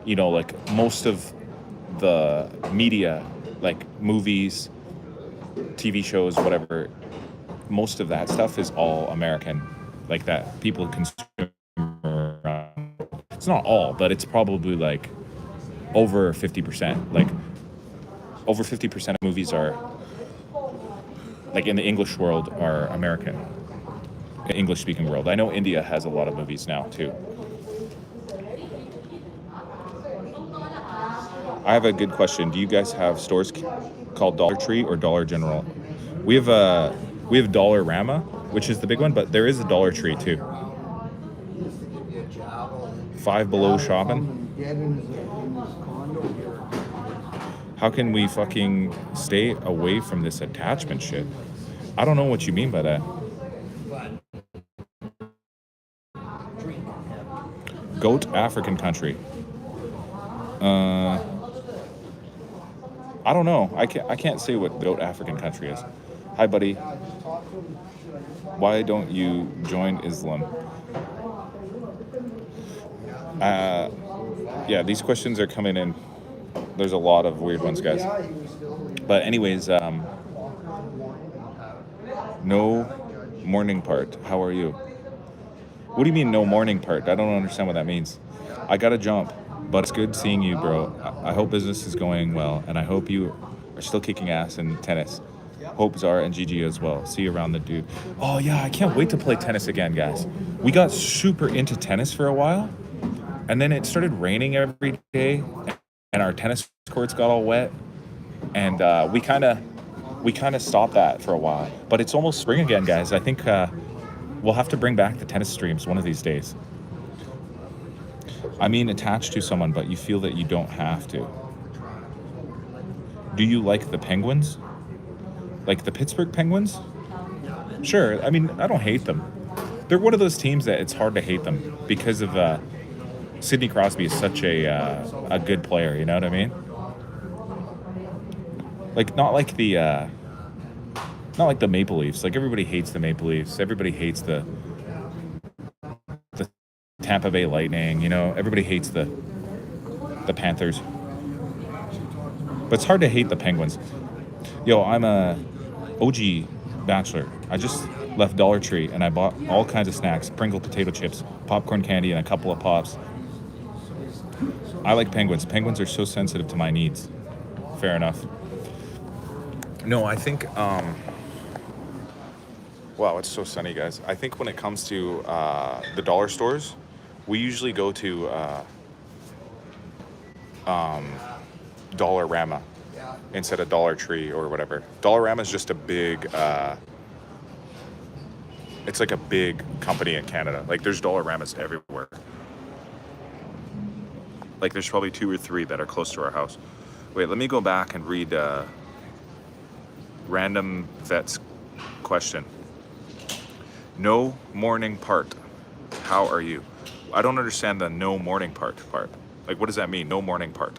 Speaker 1: like most of the media, like movies, TV shows, whatever, most of that stuff is all American, like that people consume. It's not all, but it's probably like over 50%. Like over 50% of movies are, like in the English world, are American. English-speaking world. I know India has a lot of movies now too. I have a good question. Do you guys have stores called Dollar Tree or Dollar General? We have Dollarama, which is the big one, but there is a Dollar Tree too. Five Below shopping. How can we fucking stay away from this attachment shit? I don't know what you mean by that. Goat African country. I don't know. I can't say what goat African country is. Hi, buddy. Why don't you join Islam? Yeah, these questions are coming in. There's a lot of weird ones, guys. But anyways, no morning part. How are you? What do you mean no morning part? I don't understand what that means. I gotta jump, but it's good seeing you, bro. I hope business is going well, and I hope you are still kicking ass in tennis. Hope Zara and Gigi as well. See you around the dude. Oh yeah, I can't wait to play tennis again, guys. We got super into tennis for a while, and then it started raining every day, and our tennis courts got all wet, and we kind of stopped that for a while. But it's almost spring again, guys. I think we'll have to bring back the tennis streams one of these days. I mean, attached to someone, but you feel that you don't have to. Do you like the Penguins? Like the Pittsburgh Penguins? Sure. I mean, I don't hate them. They're one of those teams that it's hard to hate them because of Sidney Crosby is such a good player. You know what I mean? Like not like the Maple Leafs. Like everybody hates the Maple Leafs. Everybody hates the Tampa Bay Lightning. Everybody hates the Panthers. But it's hard to hate the Penguins. Yo, I'm a OG bachelor. I just left Dollar Tree and I bought all kinds of snacks, Pringle potato chips, popcorn candy, and a couple of pops. I like penguins. Penguins are so sensitive to my needs. Fair enough. No, I think, wow, it's so sunny, guys. I think when it comes to the dollar stores, we usually go to Dollarama instead of Dollar Tree or whatever. Dollarama is just a big, it's like a big company in Canada. Like there's Dollaramas everywhere. Like there's probably 2 or 3 that are close to our house. Wait, let me go back and read Random Vet's question. No morning part. How are you? I don't understand the no morning part. Like what does that mean? No morning part.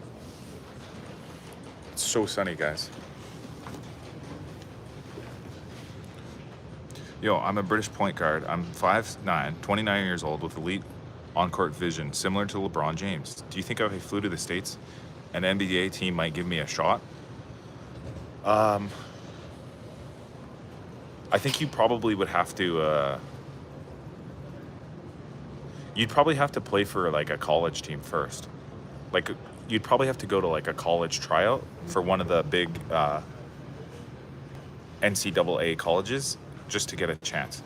Speaker 1: It's so sunny, guys. Yo, I'm a British point guard. I'm 5'9", 29 years old with elite on-court vision, similar to LeBron James. Do you think if I flew to the States, an NBA team might give me a shot. I think you probably would have to, you'd probably have to play for like a college team first. Like you'd probably have to go to like a college tryout for one of the big NCAA colleges just to get a chance.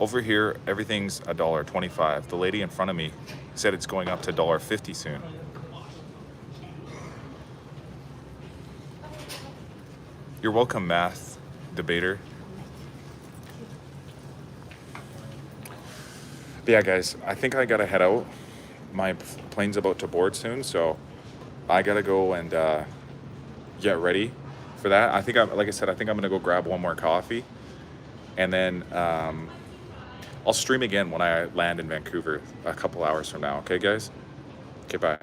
Speaker 1: Over here, everything's $1.25. The lady in front of me said it's going up to $1.50 soon. You're welcome, math debater. But yeah, guys, I think I gotta head out. My plane's about to board soon, so I gotta go and get ready for that. I think like I said, I think I'm gonna go grab one more coffee, and then I'll stream again when I land in Vancouver a couple hours from now. Okay, guys? Okay, bye.